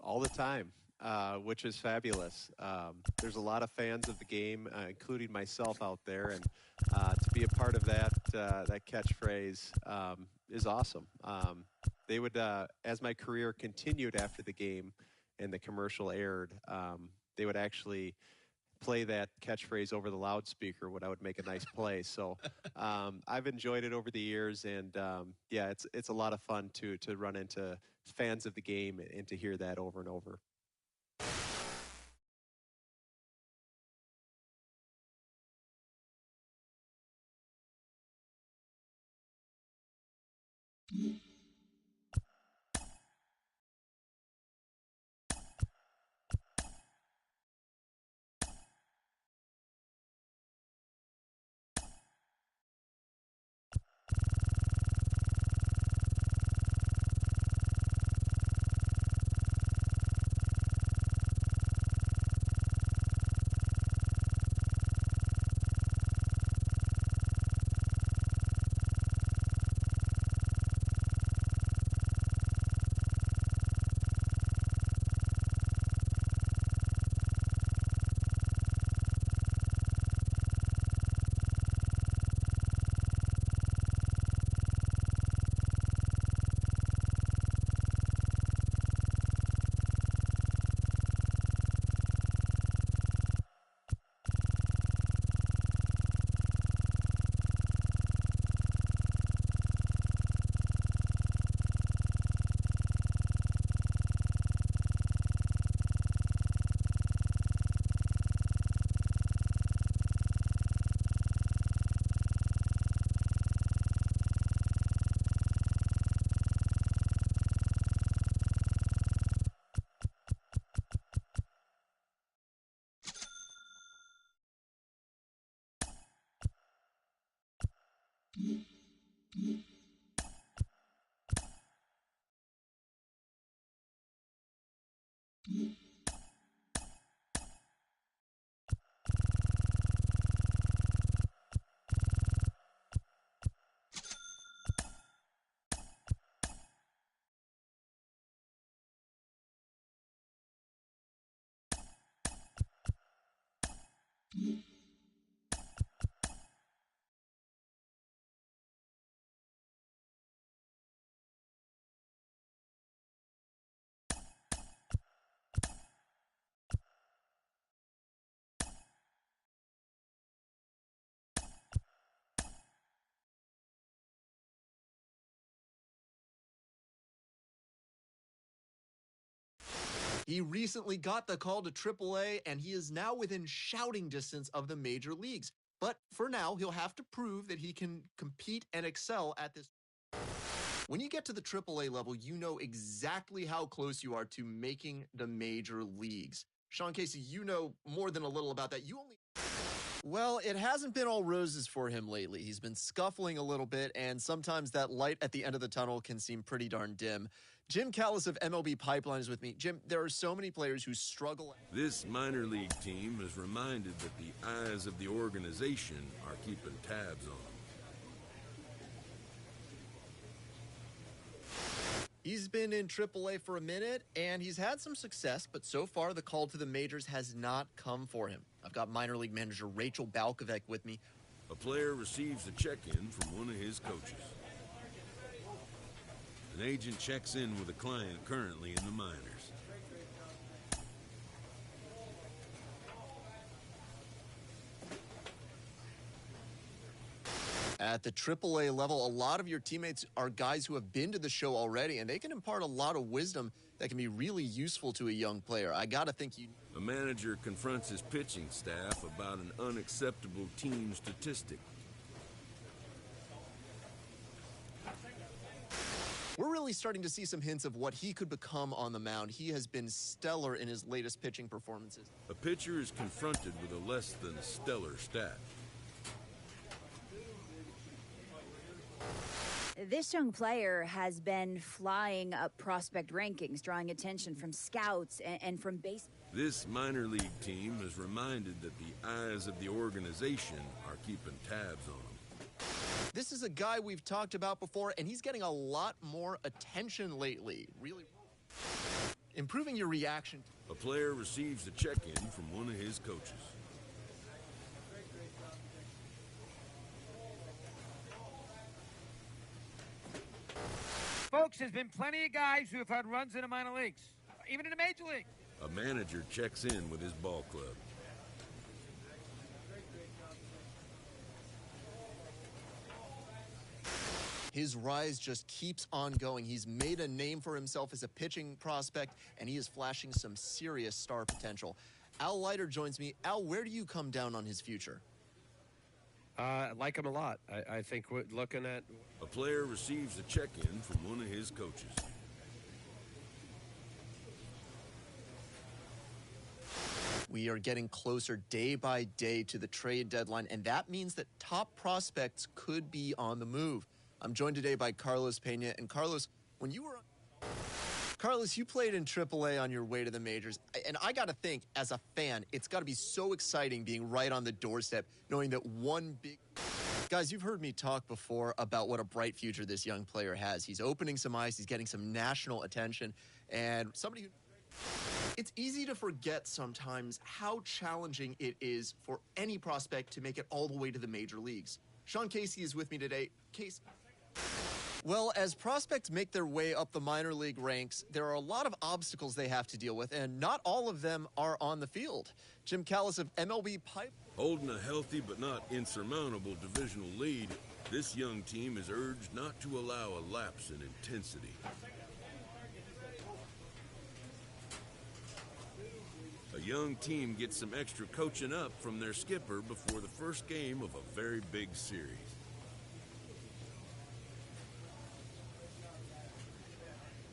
All the time, which is fabulous. There's a lot of fans of the game, including myself out there, and to be a part of that catchphrase is awesome. They would, as my career continued after the game and the commercial aired, they would actually play that catchphrase over the loudspeaker when I would make a nice play. So I've enjoyed it over the years, and yeah, it's a lot of fun to run into fans of the game and to hear that over and over. He recently got the call to AAA, and he is now within shouting distance of the major leagues. But for now, he'll have to prove that he can compete and excel at this. When you get to the AAA level, you know exactly how close you are to making the major leagues. Sean Casey, you know more than a little about that. Well, it hasn't been all roses for him lately. He's been scuffling a little bit, and sometimes that light at the end of the tunnel can seem pretty darn dim. Jim Callis of MLB Pipeline is with me. Jim, there are so many players who struggle. This minor league team is reminded that the eyes of the organization are keeping tabs on them. He's been in AAA for a minute, and he's had some success, but so far the call to the majors has not come for him. I've got minor league manager Rachel Balkovec with me. A player receives a check-in from one of his coaches. An agent checks in with a client currently in the minors. At the AAA level, a lot of your teammates are guys who have been to the show already, and they can impart a lot of wisdom that can be really useful to a young player. I got to think you... A manager confronts his pitching staff about an unacceptable team statistic. We're really starting to see some hints of what he could become on the mound. He has been stellar in his latest pitching performances. A pitcher is confronted with a less than stellar stat. This young player has been flying up prospect rankings, drawing attention from scouts and from base. This minor league team is reminded that the eyes of the organization are keeping tabs on him. This is a guy we've talked about before, and he's getting a lot more attention lately. Really improving your reaction. A player receives a check-in from one of his coaches. Folks, there's been plenty of guys who have had runs in the minor leagues, even in the major league. A manager checks in with his ball club. His rise just keeps on going. He's made a name for himself as a pitching prospect, and he is flashing some serious star potential. Al Leiter joins me. Al, where do you come down on his future? I like him a lot. I think we're looking at... A player receives a check-in from one of his coaches. We are getting closer day by day to the trade deadline, and that means that top prospects could be on the move. I'm joined today by Carlos Pena. And Carlos, when you were... Carlos, you played in AAA on your way to the majors, and I got to think, as a fan, it's got to be so exciting being right on the doorstep, knowing that one big... Guys, you've heard me talk before about what a bright future this young player has. He's opening some eyes, he's getting some national attention, and somebody who... It's easy to forget sometimes how challenging it is for any prospect to make it all the way to the major leagues. Sean Casey is with me today. Casey... Well, as prospects make their way up the minor league ranks, there are a lot of obstacles they have to deal with, and not all of them are on the field. Jim Callis of MLB Pipe. Holding a healthy but not insurmountable divisional lead, this young team is urged not to allow a lapse in intensity. A young team gets some extra coaching up from their skipper before the first game of a very big series.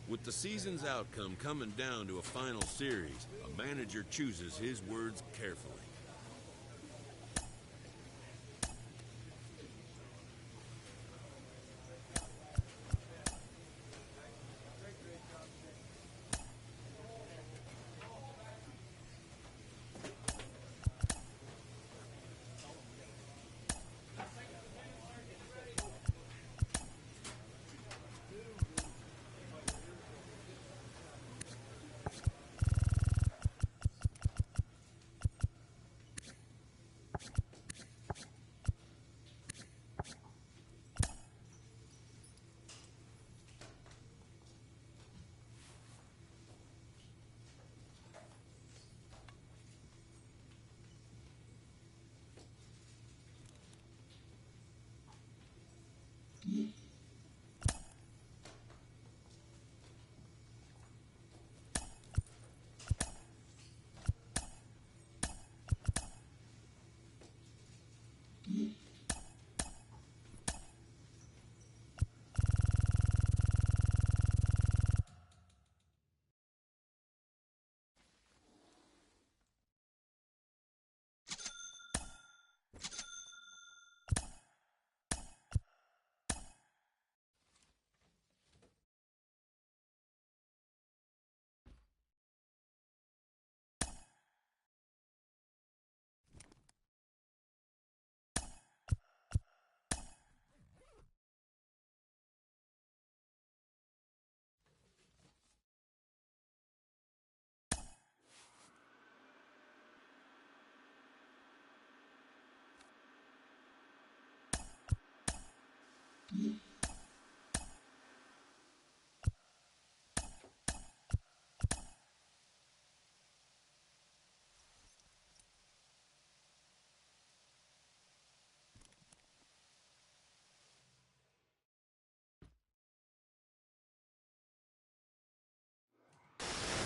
With the season's outcome coming down to a final series, a manager chooses his words carefully.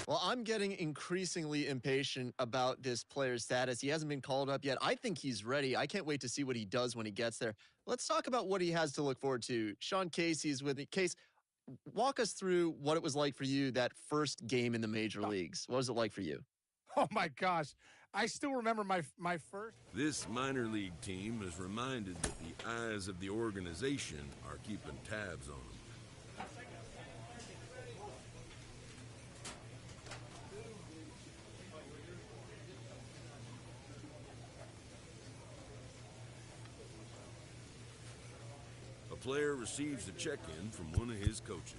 Well, I'm getting increasingly impatient about this player's status. He hasn't been called up yet. I think he's ready. I can't wait to see what he does when he gets there. Let's talk about what he has to look forward to. Sean Casey is with me. Case, walk us through what it was like for you that first game in the major leagues. What was it like for you? Oh, my gosh. I still remember my first. This minor league team is reminded that the eyes of the organization are keeping tabs on them. A player receives a check-in from one of his coaches.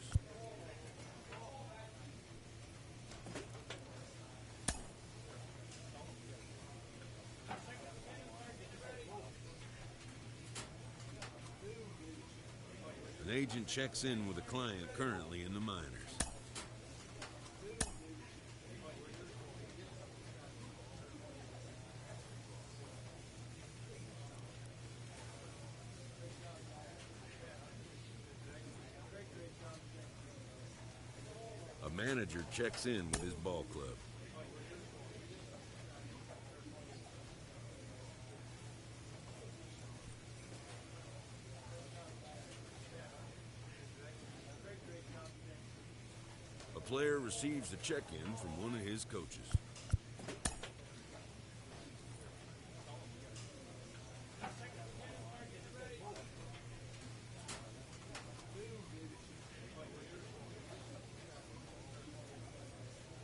An agent checks in with a client currently in the minors. A manager checks in with his ball club. A player receives a check-in from one of his coaches.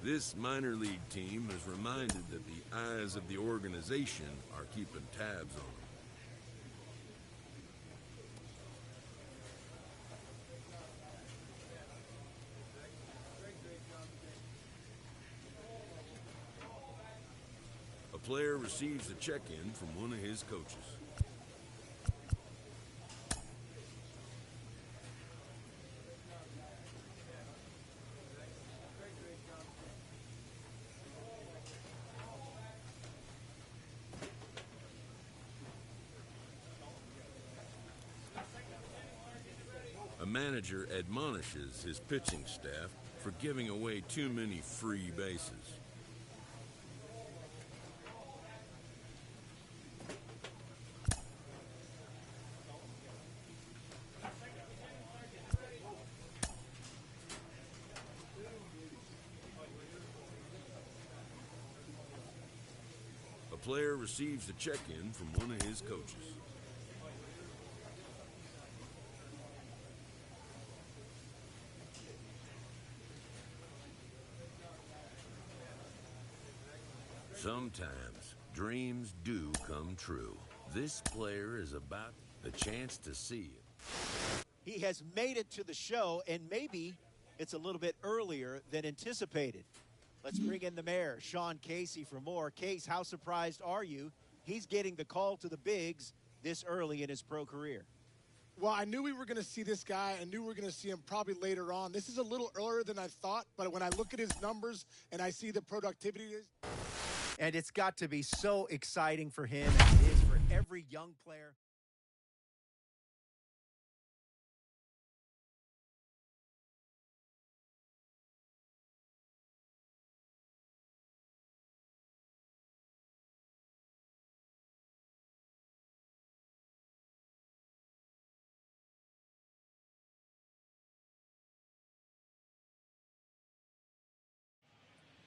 This minor league team is reminded that the eyes of the organization are keeping tabs on them. A player receives a check-in from one of his coaches. A manager admonishes his pitching staff for giving away too many free bases. A player receives a check-in from one of his coaches. Sometimes dreams do come true. This player is about the chance to see it. He has made it to the show, and maybe it's a little bit earlier than anticipated. Let's bring in the mayor, Sean Casey, for more. Case, how surprised are you? He's getting the call to the bigs this early in his pro career. Well, I knew we were going to see this guy. I knew we were going to see him probably later on. This is a little earlier than I thought, but when I look at his numbers and I see the productivity And it's got to be so exciting for him, as it is for every young player.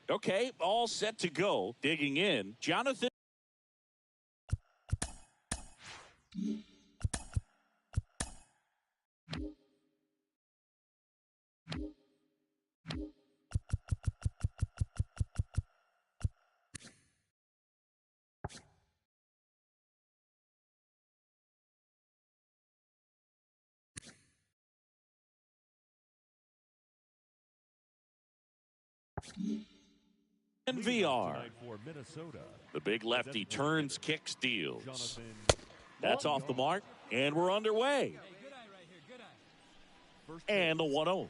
Okay, all set to go. Digging in, Jonathan. And VR. The big lefty turns, kicks, deals. That's off the mark, and we're underway. And the 1-0.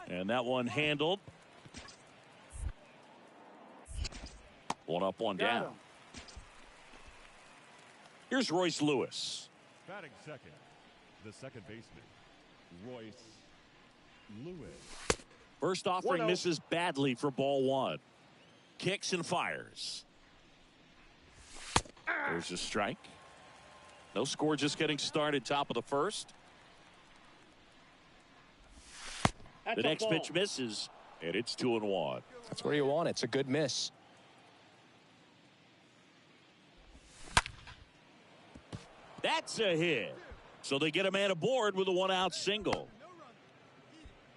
And that one handled. One up, one down. Here's Royce Lewis. Batting second, the second baseman, Royce Lewis. First offering misses badly for ball one. Kicks and fires. There's a strike. No score, just getting started, top of the first. The next pitch misses, and it's 2-1. That's where you want it. It's a good miss. That's a hit. So they get a man aboard with a 1-out single.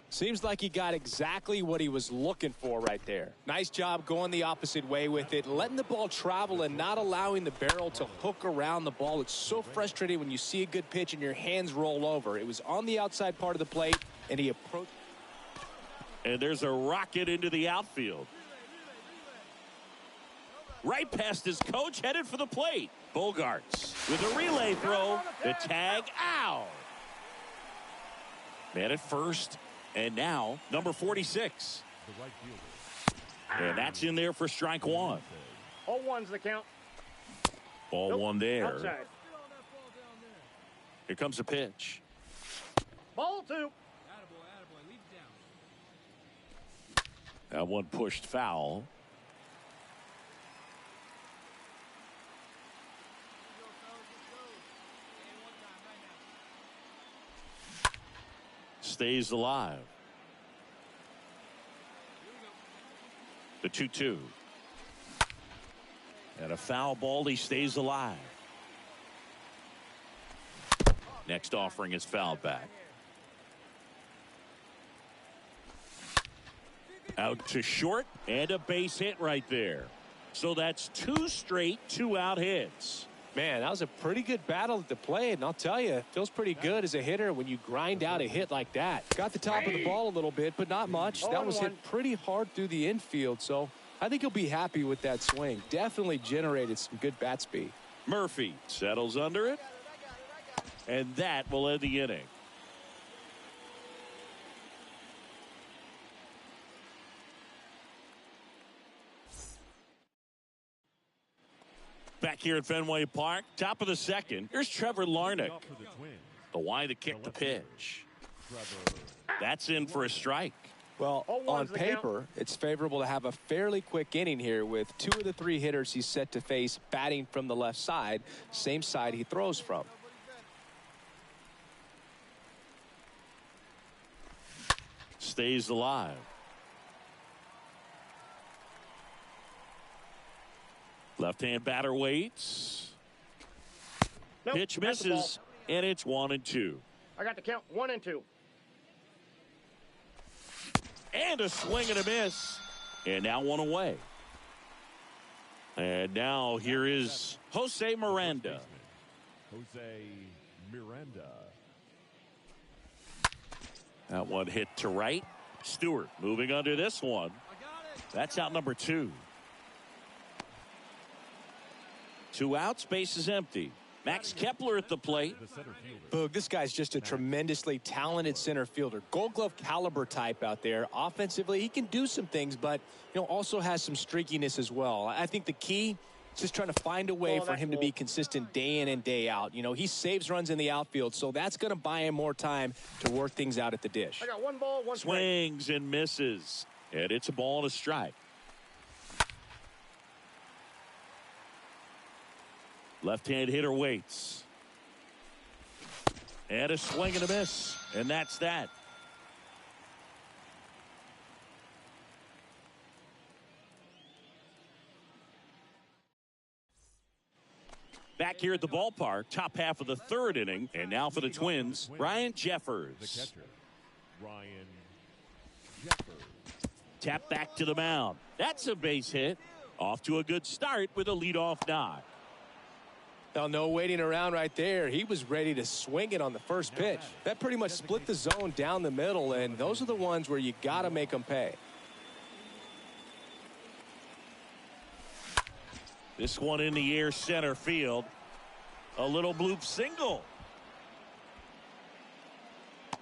Seems like he got exactly what he was looking for right there. Nice job going the opposite way with it, letting the ball travel and not allowing the barrel to hook around the ball. It's so frustrating when you see a good pitch and your hands roll over. It was on the outside part of the plate, and he approached. And there's a rocket into the outfield. Right past his coach, headed for the plate. Bogarts with a relay throw. The tag out. Man at first. And now, number 46. And that's in there for strike one. 0-1's the count. Ball one there. Outside. Here comes the pitch. Ball 2. That one pushed foul. Stays alive. The 2-2. And a foul ball. He stays alive. Next offering is fouled back. Out to short and a base hit right there. So that's 2 straight 2-out hits. Man, that was a pretty good battle at the plate, and I'll tell you, it feels pretty good as a hitter when you grind out a hit like that. Got the top of the ball a little bit, but not much. That was hit pretty hard through the infield, so I think he'll be happy with that swing. Definitely generated some good bat speed. Murphy settles under it, and that will end the inning. Back here at Fenway Park, top of the second. Here's Trevor Larnach. The Y that kicked the pitch. That's in for a strike. Well, on paper, it's favorable to have a fairly quick inning here with 2 of the 3 hitters he's set to face batting from the left side, same side he throws from. Stays alive. Left-hand batter waits. Nope, pitch misses, and it's 1-2. I got the count. 1 and 2. And a swing and a miss. And now 1 away. And now here is Jose Miranda. Jose Miranda. That one hit to right. Stewart moving under this one. That's out number 2. 2 outs, base is empty. Max Kepler at the plate. Boog, this guy's just a tremendously talented center fielder. Gold Glove caliber type out there. Offensively, he can do some things, but also has some streakiness as well. I think the key is just trying to find a way for him to be consistent day in and day out. He saves runs in the outfield, so that's going to buy him more time to work things out at the dish. I got 1 ball, 1 strike. Swings and misses. And it's a ball and a strike. Left-hand hitter waits. And a swing and a miss. And that's that. Back here at the ballpark, top half of the 3rd inning. And now for the Twins, Ryan Jeffers. The catcher, Ryan Jeffers. Tap back to the mound. That's a base hit. Off to a good start with a leadoff knock. Now, no waiting around right there. He was ready to swing it on the first pitch. That pretty much split the zone down the middle, and those are the ones where you got to make them pay. This one in the air center field. A little bloop single.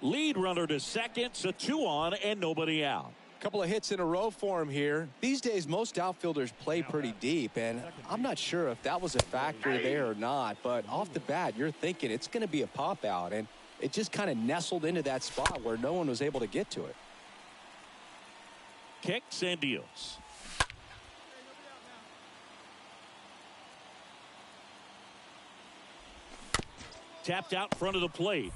Lead runner to second, so 2 on and nobody out. Couple of hits in a row for him here. These days, most outfielders play pretty deep, and I'm not sure if that was a factor there or not, but off the bat, you're thinking it's going to be a pop out, and it just kind of nestled into that spot where no one was able to get to it. Kicks and deals. Tapped out front of the plate.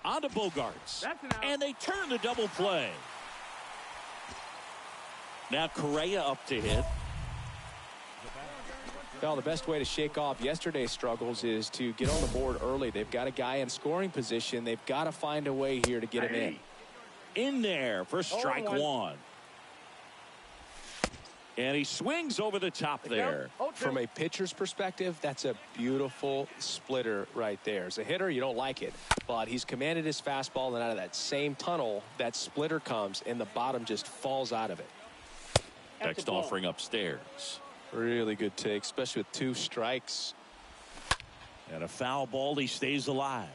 On to Bogarts. And they turn the double play. Now Correa up to hit. Well, the best way to shake off yesterday's struggles is to get on the board early. They've got a guy in scoring position. They've got to find a way here to get him in. In there for strike one. And he swings over the top there. From a pitcher's perspective, that's a beautiful splitter right there. As a hitter, you don't like it. But he's commanded his fastball, and out of that same tunnel, that splitter comes, and the bottom just falls out of it. Next offering upstairs. Really good take, especially with 2 strikes. And a foul ball, he stays alive.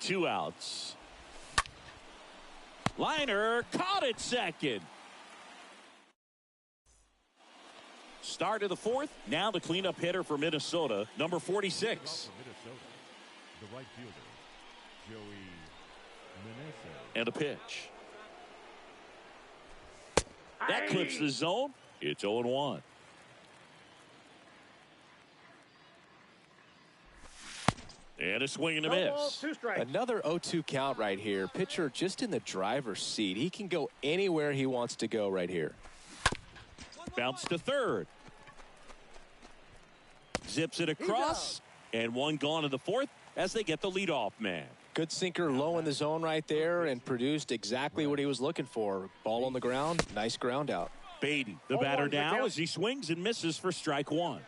2 outs. Liner caught at second. Start of the 4th. Now the cleanup hitter for Minnesota, number 46. The right fielder, Joey Meneses. And a pitch. That clips the zone. It's 0-1. And a swing and a miss. Another 0-2 count right here. Pitcher just in the driver's seat. He can go anywhere he wants to go right here. Bounce to third. Zips it across. And one gone in the 4th as they get the leadoff man. Good sinker low in the zone right there and produced exactly what he was looking for. Ball on the ground. Nice ground out. Beatty, the batter now as he swings and misses for strike one.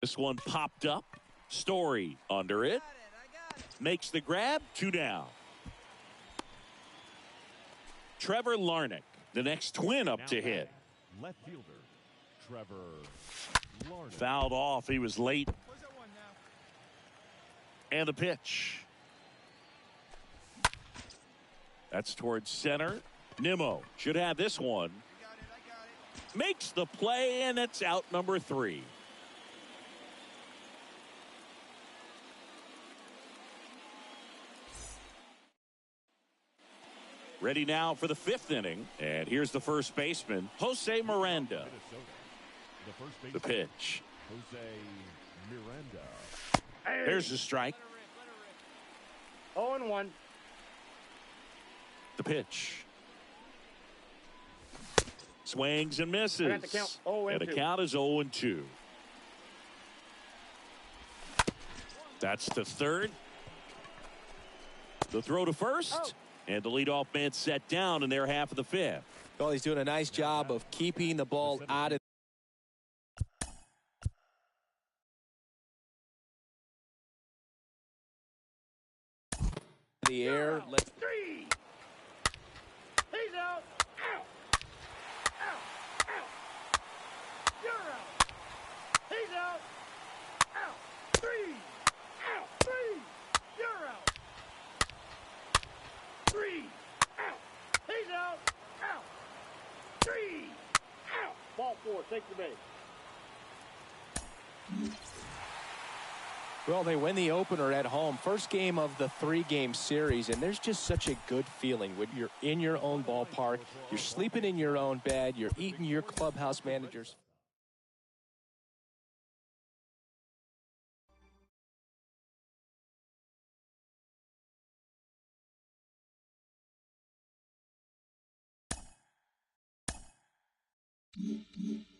This one popped up. Story under it. Makes the grab. 2 down. Trevor Larnach, the next twin up to hit. Left fielder, Trevor Larnach. Fouled off. He was late. And the pitch. That's towards center. Nimmo should have this one. Makes the play, and it's out number 3. Ready now for the 5th inning. And here's the first baseman, Jose Miranda. The pitch. Jose Miranda. There's the strike. 0-1. The pitch. Swings and misses. And the count, 0-2. And the count is 0-2. That's the 3rd. The throw to first. Oh. And the leadoff man set down in their half of the 5th. Well, he's doing a nice job of keeping the ball out of the air. Let's 3. He's out. Out. Out. Out. You're out. take the base. Well, they win the opener at home. First game of the 3-game series, and there's just such a good feeling when you're in your own ballpark, you're sleeping in your own bed, you're eating your clubhouse managers. Mm-hmm.